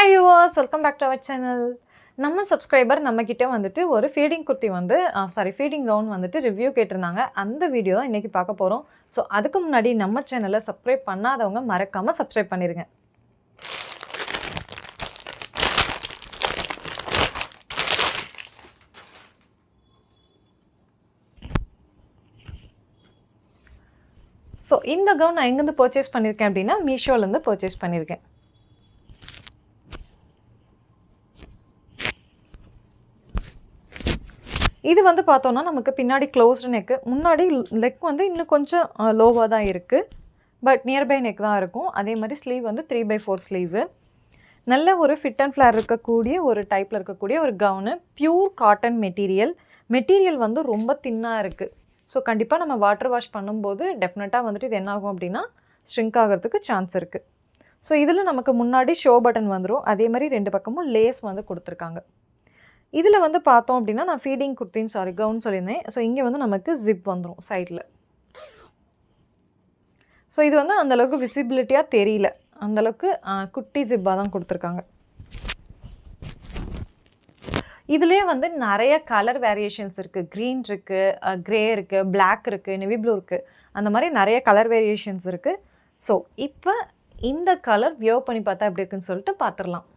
Hi viewers, welcome back to our channel. நம்ம subscriber நம்மக்கிட்ட வந்துட்டு ஒரு ஃபீடிங் குர்த்தி வந்து ஃபீடிங் கவுன் வந்துட்டு ரிவ்யூ கேட்டிருந்தாங்க. அந்த வீடியோ தான் இன்றைக்கி பார்க்க போகிறோம். ஸோ அதுக்கு முன்னாடி நம்ம சேனலை சப்ஸ்கிரைப் பண்ணாதவங்க மறக்காமல் சப்ஸ்கிரைப் பண்ணிடுங்க. ஸோ இந்த கவுன் நான் எங்கேருந்து பர்ச்சேஸ் பண்ணியிருக்கேன் அப்படின்னா மீஷோலேருந்து பர்ச்சேஸ் பண்ணியிருக்கேன். இது வந்து பார்த்தோன்னா நமக்கு பின்னாடி க்ளோஸ்டு நெக்கு, முன்னாடி லெக் வந்து இன்னும் கொஞ்சம் லோவாக தான் இருக்குது, பட் நியர்பை நெக் தான் இருக்கும். அதே மாதிரி ஸ்லீவ் வந்து 3/4 ஸ்லீவு. நல்ல ஒரு ஃபிட் அண்ட் ஃப்ளேர் இருக்கக்கூடிய ஒரு டைப்பில் இருக்கக்கூடிய ஒரு கவுனு. பியூர் காட்டன் மெட்டீரியல் வந்து ரொம்ப தின்னாக இருக்குது. ஸோ கண்டிப்பாக நம்ம வாட்டர் வாஷ் பண்ணும்போது டெஃபினட்டாக வந்துட்டு இது என்ன ஆகும் அப்படின்னா ஷ்ரிங்க் ஆகிறதுக்கு சான்ஸ் இருக்குது. ஸோ இதில் நமக்கு முன்னாடி ஷோ பட்டன் வந்துடும். அதே மாதிரி 2 பக்கமும் லேஸ் வந்து கொடுத்துருக்காங்க. இதில் வந்து பார்த்தோம் அப்படின்னா நான் ஃபீடிங் குர்த்தின்னு கவுன் சொல்லியிருந்தேன். ஸோ இங்கே வந்து நமக்கு ஜிப் வந்துடும் சைடில். ஸோ இது வந்து அந்தளவுக்கு விசிபிலிட்டியாக தெரியல, அந்தளவுக்கு குட்டி ஜிப்பாக தான் கொடுத்துருக்காங்க. இதுலேயே வந்து நிறைய கலர் வேரியேஷன்ஸ் இருக்குது. க்ரீன் இருக்குது, க்ரே இருக்குது, பிளாக் இருக்குது, நெவி ப்ளூ இருக்குது, அந்த மாதிரி நிறைய கலர் வேரியேஷன்ஸ் இருக்குது. ஸோ இப்போ இந்த கலர் வியர் பண்ணி பார்த்தா எப்படி இருக்குன்னு சொல்லிட்டு பார்த்துடலாம்.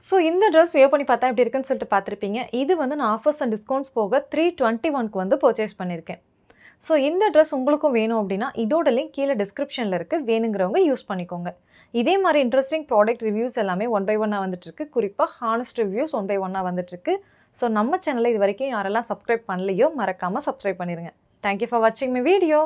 ஸோ இந்த ட்ரெஸ் வியர் பண்ணி பார்த்தா எப்படி இருக்குன்னு சொல்லிட்டு பார்த்துருப்பீங்க. இது வந்து நான் ஆஃபர்ஸ் அண்ட் டிஸ்கவுண்ட்ஸ் போக 321க்கு வந்து பர்ச்சேஸ் பண்ணியிருக்கேன். ஸோ இந்த ட்ரெஸ் உங்களுக்கும் வேணும் அப்படின்னா இதோட லிங்க் கீழே டிஸ்கிரிப்ஷனில் இருக்குது, வேணுங்கிறவங்க யூஸ் பண்ணிக்கோங்க. இதே மாதிரி இன்ட்ரெஸ்டிங் ப்ராடக்ட் ரிவ்யூஸ் எல்லாமே 1 by 1 வந்துட்டுருக்கு. குறிப்பாக ஹானஸ்ட் ரிவ்யூஸ் 1 by 1 வந்துட்டுருக்கு. ஸோ நம்ம சேனலை இது வரைக்கும் யாரெல்லாம் சப்ஸ்கிரைப் பண்ணலையோ மறக்காமல் சப்ஸ்கிரைப் பண்ணிடுங்க. தேங்க்யூ ஃபார் வாட்சிங் மை வீடியோ.